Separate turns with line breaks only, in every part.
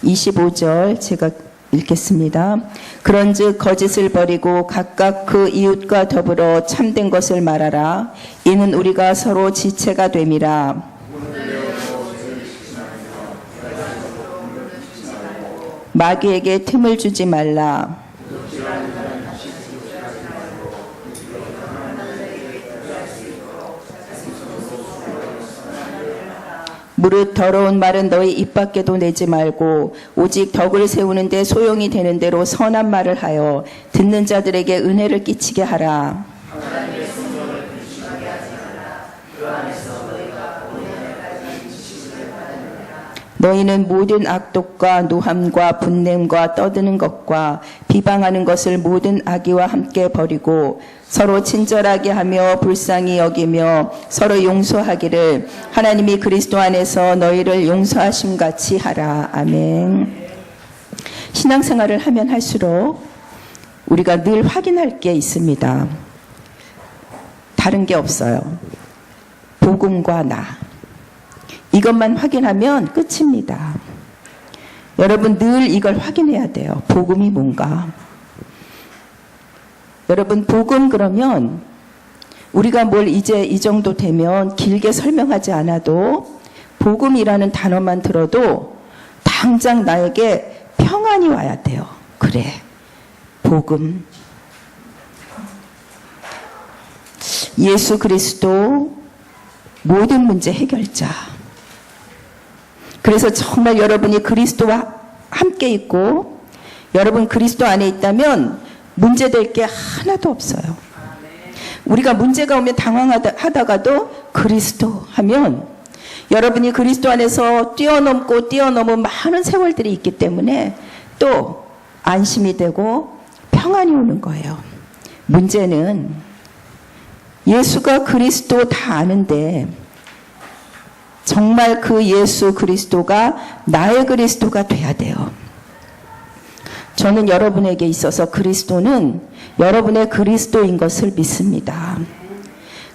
25절 제가 읽겠습니다. 그런즉 거짓을 버리고 각각 그 이웃과 더불어 참된 것을 말하라. 이는 우리가 서로 지체가 됨이라. 마귀에게 틈을 주지 말라. 무릇 더러운 말은 너희 입 밖에도 내지 말고 오직 덕을 세우는 데 소용이 되는 대로 선한 말을 하여 듣는 자들에게 은혜를 끼치게 하라. 너희는 모든 악독과 노함과 분냄과 떠드는 것과 비방하는 것을 모든 악의와 함께 버리고 서로 친절하게 하며 불쌍히 여기며 서로 용서하기를 하나님이 그리스도 안에서 너희를 용서하심 같이 하라. 아멘. 신앙생활을 하면 할수록 우리가 늘 확인할 게 있습니다. 다른 게 없어요. 복음과 나. 이것만 확인하면 끝입니다. 여러분 늘 이걸 확인해야 돼요. 복음이 뭔가. 여러분 복음 그러면 우리가 뭘 이제 이 정도 되면 길게 설명하지 않아도 복음이라는 단어만 들어도 당장 나에게 평안이 와야 돼요. 그래. 복음. 예수 그리스도 모든 문제 해결자. 그래서 정말 여러분이 그리스도와 함께 있고 여러분 그리스도 안에 있다면 문제될 게 하나도 없어요. 우리가 문제가 오면 당황하다가도 그리스도 하면 여러분이 그리스도 안에서 뛰어넘은 많은 세월들이 있기 때문에 또 안심이 되고 평안이 오는 거예요. 문제는 예수가 그리스도 다 아는데 정말 그 예수 그리스도가 나의 그리스도가 돼야 돼요. 저는 여러분에게 있어서 그리스도는 여러분의 그리스도인 것을 믿습니다.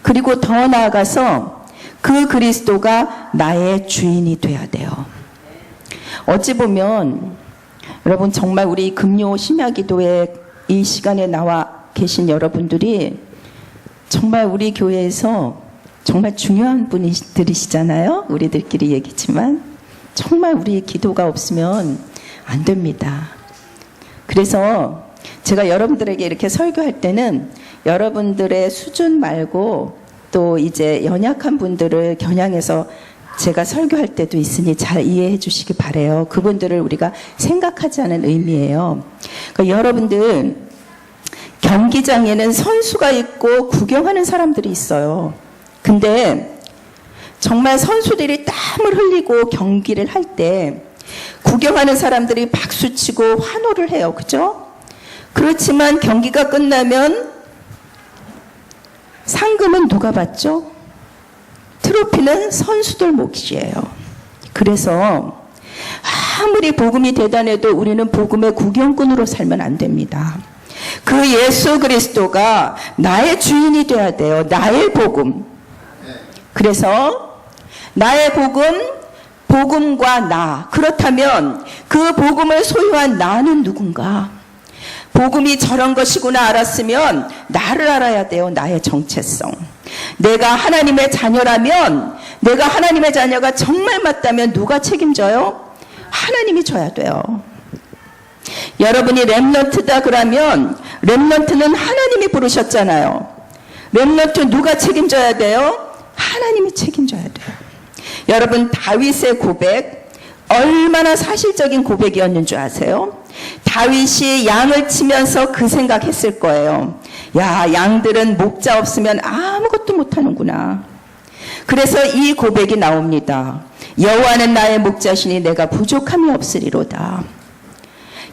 그리고 더 나아가서 그 그리스도가 나의 주인이 돼야 돼요. 어찌 보면 여러분 정말 우리 금요 심야기도에 이 시간에 나와 계신 여러분들이 정말 우리 교회에서 정말 중요한 분들이시잖아요. 우리들끼리 얘기지만 정말 우리 기도가 없으면 안 됩니다. 그래서 제가 여러분들에게 이렇게 설교할 때는 여러분들의 수준 말고 또 이제 연약한 분들을 겨냥해서 제가 설교할 때도 있으니 잘 이해해 주시기 바라요. 그분들을 우리가 생각하지 않은 의미예요. 그러니까 여러분들 경기장에는 선수가 있고 구경하는 사람들이 있어요. 근데 정말 선수들이 땀을 흘리고 경기를 할 때 구경하는 사람들이 박수치고 환호를 해요. 그죠? 그렇지만 경기가 끝나면 상금은 누가 받죠? 트로피는 선수들 몫이에요. 그래서 아무리 복음이 대단해도 우리는 복음의 구경꾼으로 살면 안 됩니다. 그 예수 그리스도가 나의 주인이 돼야 돼요. 나의 복음. 그래서 나의 복음, 복음과 나. 그렇다면 그 복음을 소유한 나는 누군가? 복음이 저런 것이구나 알았으면 나를 알아야 돼요. 나의 정체성. 내가 하나님의 자녀라면, 내가 하나님의 자녀가 정말 맞다면 누가 책임져요? 하나님이 져야 돼요. 여러분이 렘넌트다 그러면 렘넌트는 하나님이 부르셨잖아요. 렘넌트 누가 책임져야 돼요? 하나님이 책임져야 돼요. 여러분 다윗의 고백 얼마나 사실적인 고백이었는 줄 아세요? 다윗이 양을 치면서 그 생각했을 거예요. 야, 양들은 목자 없으면 아무것도 못하는구나. 그래서 이 고백이 나옵니다. 여호와는 나의 목자시니 내가 부족함이 없으리로다.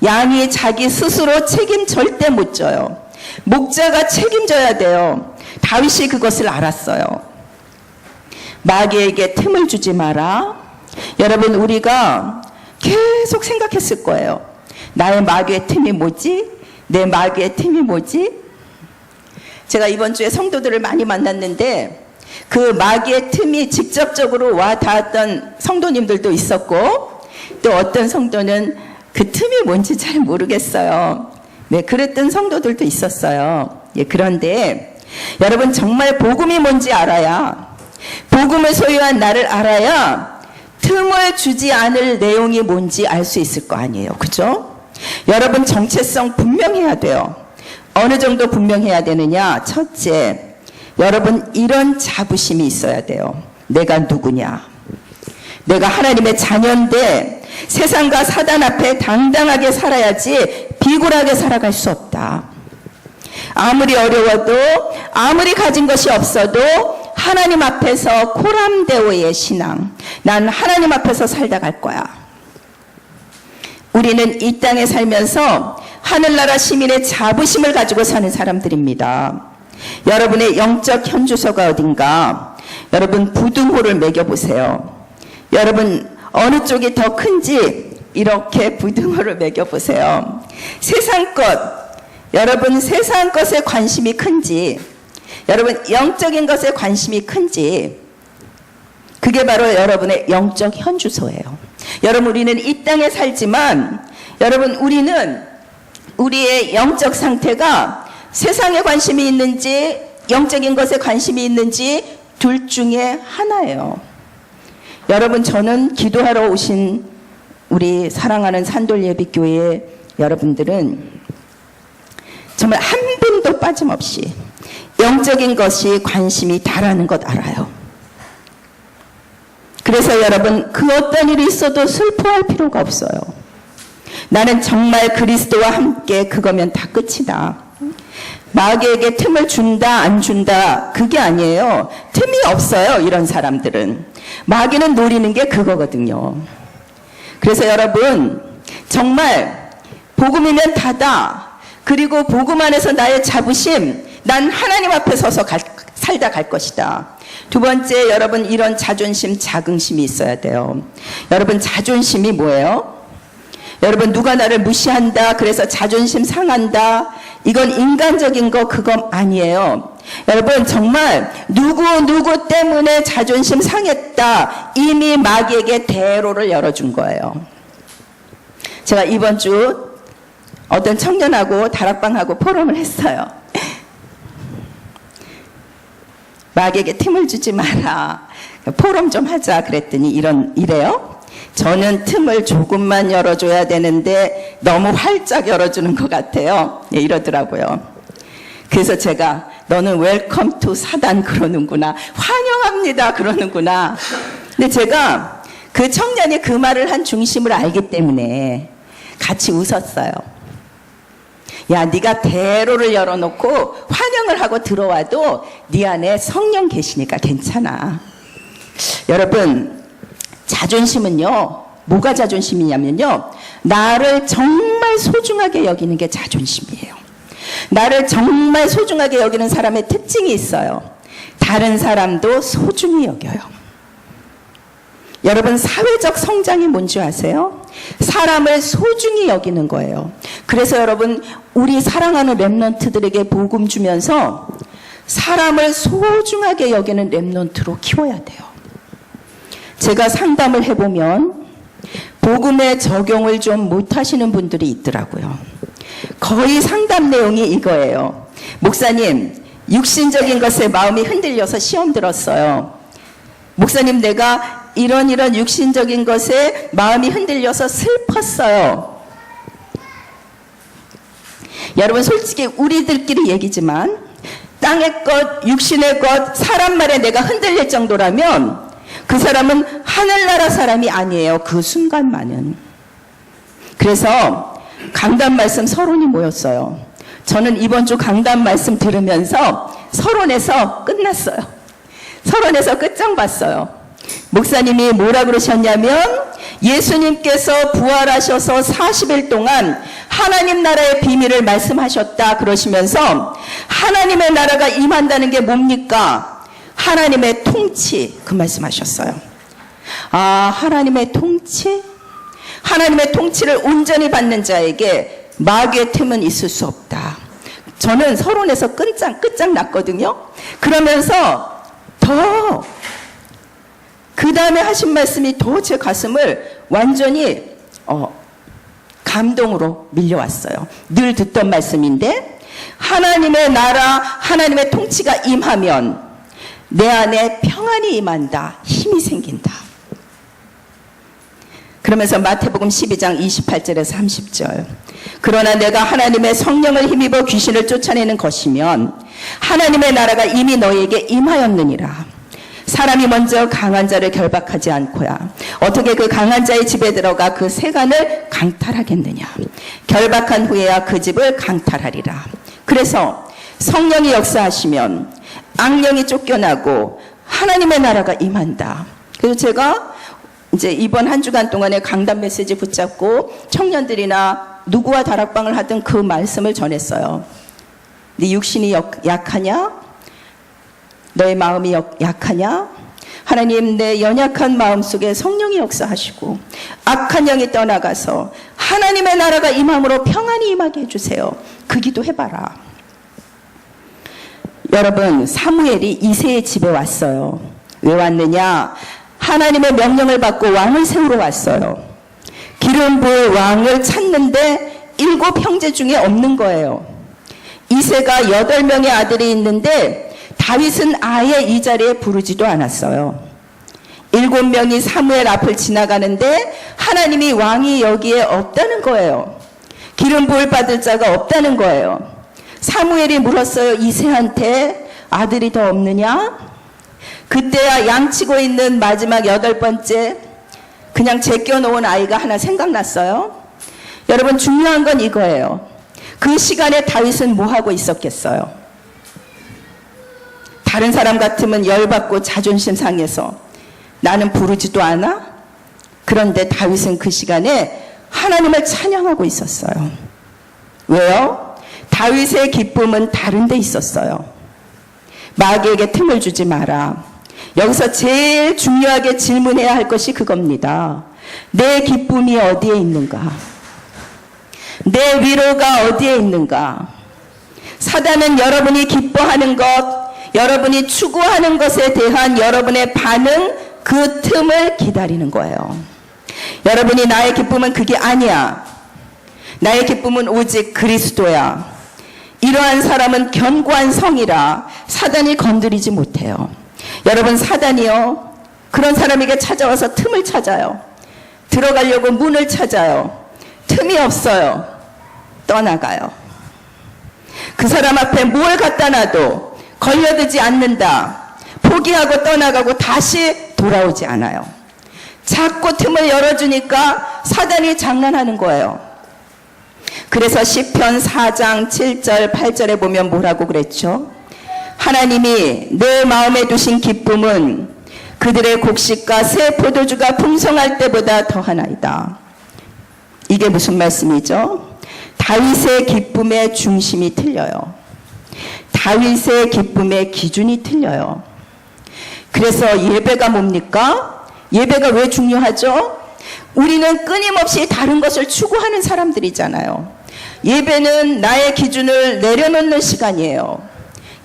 양이 자기 스스로 책임 절대 못 져요. 목자가 책임져야 돼요. 다윗이 그것을 알았어요. 마귀에게 틈을 주지 마라. 여러분 우리가 계속 생각했을 거예요. 나의 마귀의 틈이 뭐지? 내 마귀의 틈이 뭐지? 제가 이번 주에 성도들을 많이 만났는데 그 마귀의 틈이 직접적으로 와 닿았던 성도님들도 있었고 또 어떤 성도는 그 틈이 뭔지 잘 모르겠어요. 네, 그랬던 성도들도 있었어요. 예, 그런데 여러분 정말 복음이 뭔지 알아야, 복음을 소유한 나를 알아야 틈을 주지 않을 내용이 뭔지 알 수 있을 거 아니에요. 그죠? 여러분 정체성 분명해야 돼요. 어느 정도 분명해야 되느냐? 첫째, 여러분 이런 자부심이 있어야 돼요. 내가 누구냐? 내가 하나님의 자녀인데 세상과 사단 앞에 당당하게 살아야지 비굴하게 살아갈 수 없다. 아무리 어려워도, 아무리 가진 것이 없어도 하나님 앞에서 코람데오의 신앙, 난 하나님 앞에서 살다 갈 거야. 우리는 이 땅에 살면서 하늘나라 시민의 자부심을 가지고 사는 사람들입니다. 여러분의 영적 현주소가 어딘가? 여러분 부등호를 매겨보세요. 여러분 어느 쪽이 더 큰지 이렇게 부등호를 매겨보세요. 세상 것, 여러분 세상 것에 관심이 큰지, 여러분 영적인 것에 관심이 큰지, 그게 바로 여러분의 영적 현주소예요. 여러분 우리는 이 땅에 살지만 여러분 우리는 우리의 영적 상태가 세상에 관심이 있는지 영적인 것에 관심이 있는지 둘 중에 하나예요. 여러분 저는 기도하러 오신 우리 사랑하는 산돌예비교회 여러분들은 정말 한 분도 빠짐없이 영적인 것이 관심이 다라는 것 알아요. 그래서 여러분 그 어떤 일이 있어도 슬퍼할 필요가 없어요. 나는 정말 그리스도와 함께 그거면 다 끝이다. 마귀에게 틈을 준다 안 준다 그게 아니에요. 틈이 없어요. 이런 사람들은 마귀는 노리는 게 그거거든요. 그래서 여러분 정말 복음이면 다다. 그리고 복음 안에서 나의 자부심, 난 하나님 앞에 서서 살다 갈 것이다. 두 번째, 여러분 이런 자존심, 자긍심이 있어야 돼요. 여러분 자존심이 뭐예요? 여러분 누가 나를 무시한다, 그래서 자존심 상한다, 이건 인간적인 거 그거 아니에요. 여러분 정말 누구 때문에 자존심 상했다, 이미 마귀에게 대로를 열어준 거예요. 제가 이번 주 어떤 청년하고 다락방하고 포럼을 했어요. 마귀에게 틈을 주지 마라, 포럼 좀 하자 그랬더니 이래요. 저는 틈을 조금만 열어줘야 되는데 너무 활짝 열어주는 것 같아요. 예, 이러더라고요. 그래서 제가 너는 웰컴 투 사단 그러는구나, 환영합니다 그러는구나. 근데 제가 그 청년이 그 말을 한 중심을 알기 때문에 같이 웃었어요. 야, 네가 대로를 열어놓고 환영을 하고 들어와도 네 안에 성령 계시니까 괜찮아. 여러분 자존심은요, 뭐가 자존심이냐면요, 나를 정말 소중하게 여기는 게 자존심이에요. 나를 정말 소중하게 여기는 사람의 특징이 있어요. 다른 사람도 소중히 여겨요. 여러분 사회적 성장이 뭔지 아세요? 사람을 소중히 여기는 거예요. 그래서 여러분 우리 사랑하는 렘넌트들에게 복음 주면서 사람을 소중하게 여기는 렘넌트로 키워야 돼요. 제가 상담을 해보면 복음의 적용을 좀 못하시는 분들이 있더라고요. 거의 상담 내용이 이거예요. 목사님, 육신적인 것에 마음이 흔들려서 시험 들었어요. 목사님, 내가 이런 육신적인 것에 마음이 흔들려서 슬펐어요. 여러분 솔직히 우리들끼리 얘기지만 땅의 것, 육신의 것, 사람 말에 내가 흔들릴 정도라면 그 사람은 하늘나라 사람이 아니에요. 그 순간만은. 그래서 강단 말씀 서론이 모였어요. 저는 이번 주 강단 말씀 들으면서 서론에서 끝났어요. 서론에서 끝장 봤어요. 목사님이 뭐라 그러셨냐면 예수님께서 부활하셔서 40일 동안 하나님 나라의 비밀을 말씀하셨다 그러시면서 하나님의 나라가 임한다는 게 뭡니까? 하나님의 통치, 그 말씀하셨어요. 아, 하나님의 통치? 하나님의 통치를 온전히 받는 자에게 마귀의 틈은 있을 수 없다. 저는 서론에서 끝장 났거든요. 그러면서 더 그 다음에 하신 말씀이 더 제 가슴을 완전히 감동으로 밀려왔어요. 늘 듣던 말씀인데 하나님의 나라, 하나님의 통치가 임하면 내 안에 평안이 임한다. 힘이 생긴다. 그러면서 마태복음 12장 28절에서 30절. 그러나 내가 하나님의 성령을 힘입어 귀신을 쫓아내는 것이면 하나님의 나라가 이미 너희에게 임하였느니라. 사람이 먼저 강한 자를 결박하지 않고야 어떻게 그 강한 자의 집에 들어가 그 세간을 강탈하겠느냐. 결박한 후에야 그 집을 강탈하리라. 그래서 성령이 역사하시면 악령이 쫓겨나고 하나님의 나라가 임한다. 그래서 제가 이제 이번 한 주간 동안에 강단 메시지 붙잡고 청년들이나 누구와 다락방을 하든 그 말씀을 전했어요. 네 육신이 약하냐? 너의 마음이 약하냐? 하나님, 내 연약한 마음 속에 성령이 역사하시고 악한 영이 떠나가서 하나님의 나라가 임함으로 평안이 임하게 해주세요. 그 기도 해봐라. 여러분, 사무엘이 이새의 집에 왔어요. 왜 왔느냐? 하나님의 명령을 받고 왕을 세우러 왔어요. 기름 부을 왕을 찾는데 7 형제 중에 없는 거예요. 이새가 8명의 아들이 있는데 다윗은 아예 이 자리에 부르지도 않았어요. 7명이 사무엘 앞을 지나가는데 하나님이 왕이 여기에 없다는 거예요. 기름 부을 받을 자가 없다는 거예요. 사무엘이 물었어요. 이새한테 아들이 더 없느냐? 그때야 양치고 있는 마지막 8번째 그냥 제껴놓은 아이가 하나 생각났어요. 여러분, 중요한 건 이거예요. 그 시간에 다윗은 뭐 하고 있었겠어요? 다른 사람 같으면 열받고 자존심 상해서 나는 부르지도 않아? 그런데 다윗은 그 시간에 하나님을 찬양하고 있었어요. 왜요? 다윗의 기쁨은 다른 데 있었어요. 마귀에게 틈을 주지 마라. 여기서 제일 중요하게 질문해야 할 것이 그겁니다. 내 기쁨이 어디에 있는가? 내 위로가 어디에 있는가? 사단은 여러분이 기뻐하는 것, 여러분이 추구하는 것에 대한 여러분의 반응, 그 틈을 기다리는 거예요. 여러분이 나의 기쁨은 그게 아니야. 나의 기쁨은 오직 그리스도야. 이러한 사람은 견고한 성이라 사단이 건드리지 못해요. 여러분, 사단이요, 그런 사람에게 찾아와서 틈을 찾아요. 들어가려고 문을 찾아요. 틈이 없어요. 떠나가요. 그 사람 앞에 뭘 갖다 놔도 걸려들지 않는다. 포기하고 떠나가고 다시 돌아오지 않아요. 자꾸 틈을 열어주니까 사단이 장난하는 거예요. 그래서 시편 4장 7절 8절에 보면 뭐라고 그랬죠? 하나님이 내 마음에 두신 기쁨은 그들의 곡식과 새 포도주가 풍성할 때보다 더하나이다. 이게 무슨 말씀이죠? 다윗의 기쁨의 중심이 틀려요. 다윗의 기쁨의 기준이 틀려요. 그래서 예배가 뭡니까? 예배가 왜 중요하죠? 우리는 끊임없이 다른 것을 추구하는 사람들이잖아요. 예배는 나의 기준을 내려놓는 시간이에요.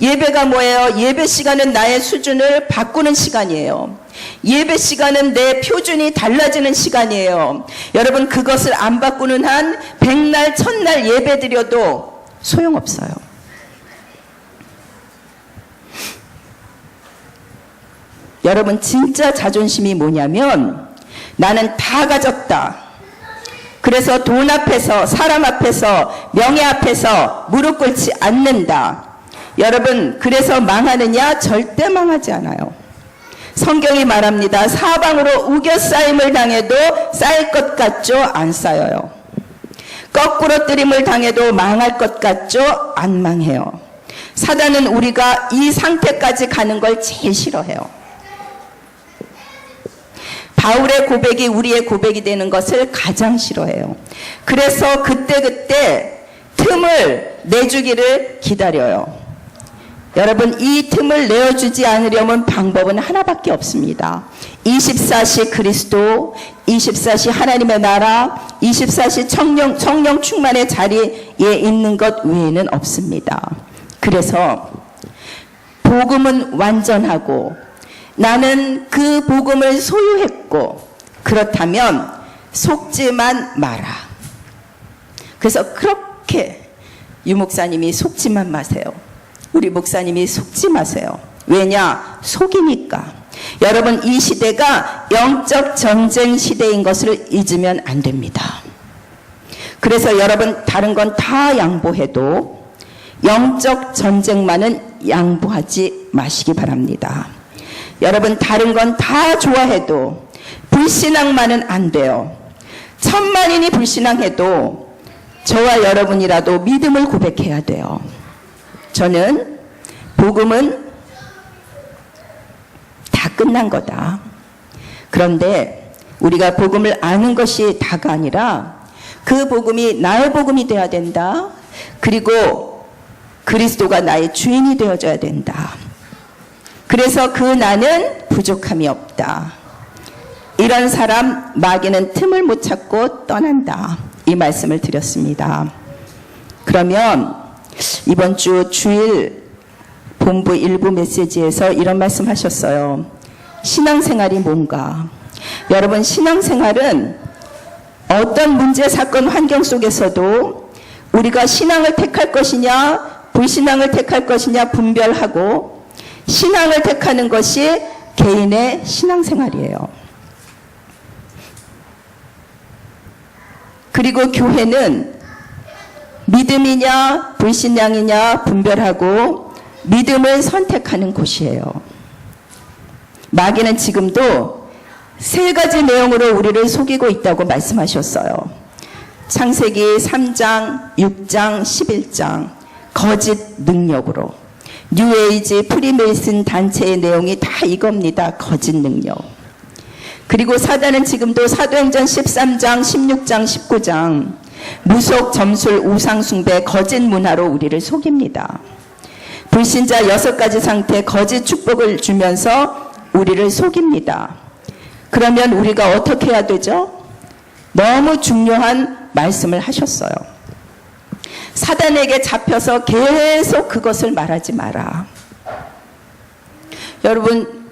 예배가 뭐예요? 예배 시간은 나의 수준을 바꾸는 시간이에요. 예배 시간은 내 표준이 달라지는 시간이에요. 여러분, 그것을 안 바꾸는 한 100날, 1000날 예배 드려도 소용없어요. 여러분, 진짜 자존심이 뭐냐면 나는 다 가졌다. 그래서 돈 앞에서, 사람 앞에서, 명예 앞에서 무릎 꿇지 않는다. 여러분, 그래서 망하느냐? 절대 망하지 않아요. 성경이 말합니다. 사방으로 우겨싸임을 당해도 쌓일 것 같죠? 안 쌓여요. 거꾸로 뜨림을 당해도 망할 것 같죠? 안 망해요. 사단은 우리가 이 상태까지 가는 걸 제일 싫어해요. 바울의 고백이 우리의 고백이 되는 것을 가장 싫어해요. 그래서 그때그때 틈을 내주기를 기다려요. 여러분, 이 틈을 내어주지 않으려면 방법은 하나밖에 없습니다. 24시 그리스도, 24시 하나님의 나라, 24시 성령 충만의 자리에 있는 것 외에는 없습니다. 그래서 복음은 완전하고 나는 그 복음을 소유했고, 그렇다면 속지만 마라. 그래서 그렇게 유 목사님이 속지만 마세요. 우리 목사님이 속지 마세요. 왜냐? 속이니까. 여러분, 이 시대가 영적 전쟁 시대인 것을 잊으면 안 됩니다. 그래서 여러분, 다른 건 다 양보해도 영적 전쟁만은 양보하지 마시기 바랍니다. 여러분, 다른 건 다 좋아해도 불신앙만은 안 돼요. 천만인이 불신앙해도 저와 여러분이라도 믿음을 고백해야 돼요. 저는 복음은 다 끝난 거다. 그런데 우리가 복음을 아는 것이 다가 아니라 그 복음이 나의 복음이 되어야 된다. 그리고 그리스도가 나의 주인이 되어줘야 된다. 그래서 그 나는 부족함이 없다. 이런 사람 마귀는 틈을 못 찾고 떠난다. 이 말씀을 드렸습니다. 그러면 이번 주 주일 본부 일부 메시지에서 이런 말씀 하셨어요. 신앙생활이 뭔가? 여러분, 신앙생활은 어떤 문제, 사건, 환경 속에서도 우리가 신앙을 택할 것이냐 불신앙을 택할 것이냐 분별하고 신앙을 택하는 것이 개인의 신앙생활이에요. 그리고 교회는 믿음이냐 불신앙이냐 분별하고 믿음을 선택하는 곳이에요. 마귀는 지금도 세 가지 내용으로 우리를 속이고 있다고 말씀하셨어요. 창세기 3장, 6장, 11장 거짓 능력으로. 뉴에이지 프리메이슨 단체의 내용이 다 이겁니다. 거짓 능력. 그리고 사단은 지금도 사도행전 13장, 16장, 19장 무속, 점술, 우상숭배, 거짓 문화로 우리를 속입니다. 불신자 6가지 상태 거짓 축복을 주면서 우리를 속입니다. 그러면 우리가 어떻게 해야 되죠? 너무 중요한 말씀을 하셨어요. 사단에게 잡혀서 계속 그것을 말하지 마라. 여러분,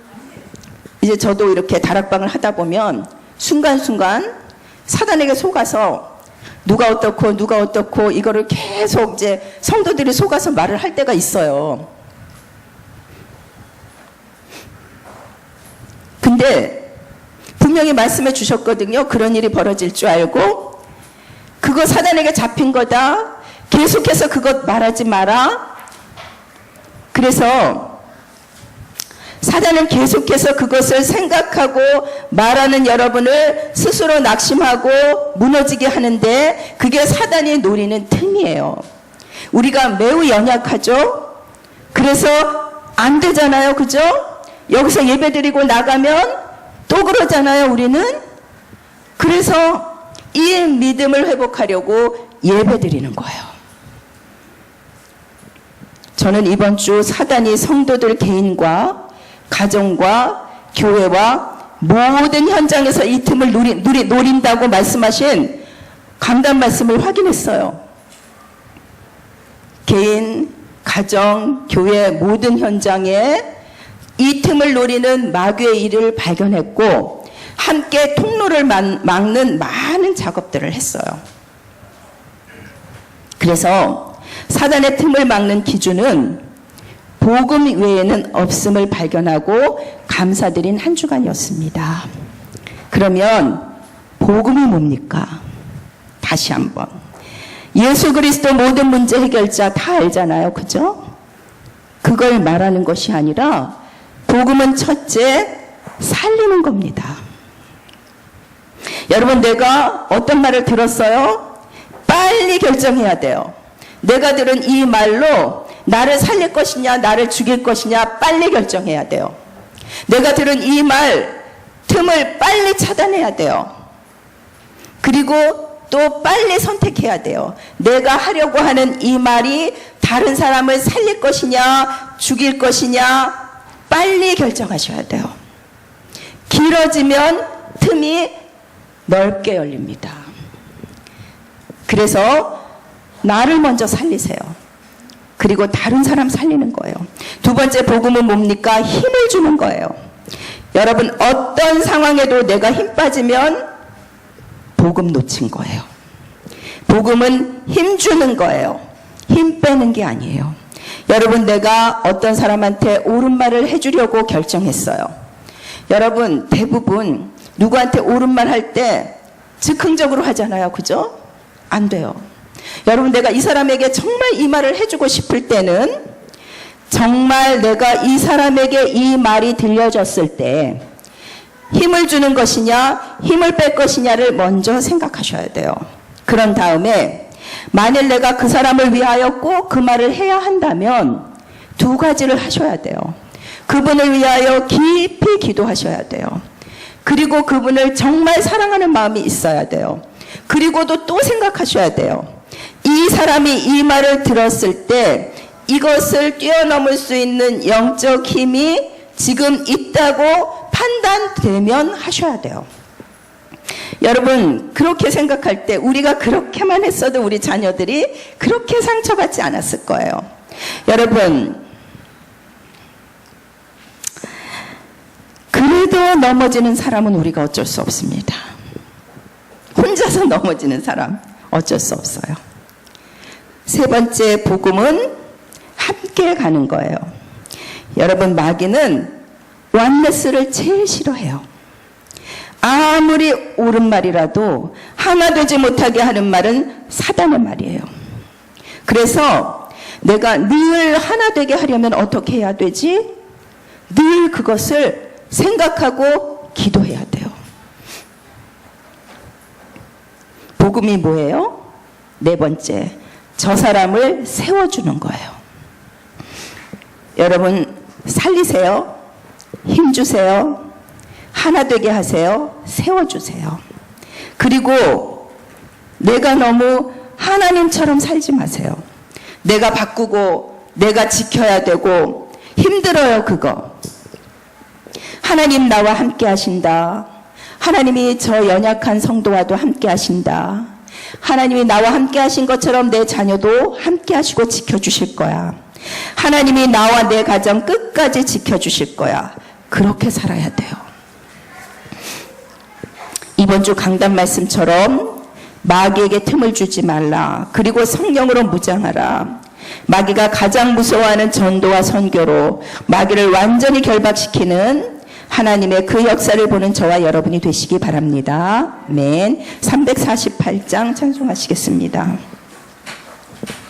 이제 저도 이렇게 다락방을 하다 보면 순간순간 사단에게 속아서 누가 어떻고 이거를 계속 이제 성도들이 속아서 말을 할 때가 있어요. 근데 분명히 말씀해 주셨거든요. 그런 일이 벌어질 줄 알고 그거 사단에게 잡힌 거다. 계속해서 그것 말하지 마라. 그래서 사단은 계속해서 그것을 생각하고 말하는 여러분을 스스로 낙심하고 무너지게 하는데 그게 사단이 노리는 틈이에요. 우리가 매우 연약하죠. 그래서 안 되잖아요. 그죠? 여기서 예배드리고 나가면 또 그러잖아요. 우리는. 그래서 이 믿음을 회복하려고 예배드리는 거예요. 저는 이번 주 사단이 성도들 개인과 가정과 교회와 모든 현장에서 이 틈을 노린다고 말씀하신 강단 말씀을 확인했어요. 개인, 가정, 교회 모든 현장에 이 틈을 노리는 마귀의 일을 발견했고 함께 통로를 막는 많은 작업들을 했어요. 그래서 사단의 틈을 막는 기준은 복음 외에는 없음을 발견하고 감사드린 한 주간이었습니다. 그러면 복음이 뭡니까? 다시 한번. 예수 그리스도 모든 문제 해결자 다 알잖아요. 그죠? 그걸 말하는 것이 아니라 복음은 첫째 살리는 겁니다. 여러분, 내가 어떤 말을 들었어요? 빨리 결정해야 돼요. 내가 들은 이 말로 나를 살릴 것이냐 나를 죽일 것이냐 빨리 결정해야 돼요. 내가 들은 이 말 틈을 빨리 차단해야 돼요. 그리고 또 빨리 선택해야 돼요. 내가 하려고 하는 이 말이 다른 사람을 살릴 것이냐 죽일 것이냐 빨리 결정하셔야 돼요. 길어지면 틈이 넓게 열립니다. 그래서 나를 먼저 살리세요. 그리고 다른 사람 살리는 거예요. 두 번째 복음은 뭡니까? 힘을 주는 거예요. 여러분, 어떤 상황에도 내가 힘 빠지면 복음 놓친 거예요. 복음은 힘 주는 거예요. 힘 빼는 게 아니에요. 여러분, 내가 어떤 사람한테 옳은 말을 해주려고 결정했어요. 여러분, 대부분 누구한테 옳은 말 할 때 즉흥적으로 하잖아요. 그죠? 안 돼요. 여러분, 내가 이 사람에게 정말 이 말을 해주고 싶을 때는 정말 내가 이 사람에게 이 말이 들려졌을 때 힘을 주는 것이냐 힘을 뺄 것이냐를 먼저 생각하셔야 돼요. 그런 다음에 만일 내가 그 사람을 위하여 꼭 그 말을 해야 한다면 두 가지를 하셔야 돼요. 그분을 위하여 깊이 기도하셔야 돼요. 그리고 그분을 정말 사랑하는 마음이 있어야 돼요. 그리고도 또 생각하셔야 돼요. 이 사람이 이 말을 들었을 때 이것을 뛰어넘을 수 있는 영적 힘이 지금 있다고 판단되면 하셔야 돼요. 여러분, 그렇게 생각할 때 우리가 그렇게만 했어도 우리 자녀들이 그렇게 상처받지 않았을 거예요. 여러분, 그래도 넘어지는 사람은 우리가 어쩔 수 없습니다. 혼자서 넘어지는 사람 어쩔 수 없어요. 세 번째 복음은 함께 가는 거예요. 여러분, 마귀는 원네스를 제일 싫어해요. 아무리 옳은 말이라도 하나 되지 못하게 하는 말은 사단의 말이에요. 그래서 내가 늘 하나 되게 하려면 어떻게 해야 되지? 늘 그것을 생각하고 기도해야 돼요. 복음이 뭐예요? 네 번째, 저 사람을 세워주는 거예요. 여러분, 살리세요. 힘주세요. 하나 되게 하세요. 세워주세요. 그리고 내가 너무 하나님처럼 살지 마세요. 내가 바꾸고 내가 지켜야 되고 힘들어요. 그거. 하나님 나와 함께 하신다. 하나님이 저 연약한 성도와도 함께 하신다. 하나님이 나와 함께 하신 것처럼 내 자녀도 함께 하시고 지켜주실 거야. 하나님이 나와 내 가정 끝까지 지켜주실 거야. 그렇게 살아야 돼요. 이번 주 강단 말씀처럼 마귀에게 틈을 주지 말라. 그리고 성령으로 무장하라. 마귀가 가장 무서워하는 전도와 선교로 마귀를 완전히 결박시키는 하나님의 그 역사를 보는 저와 여러분이 되시기 바랍니다. 아멘. 348장 찬송하시겠습니다.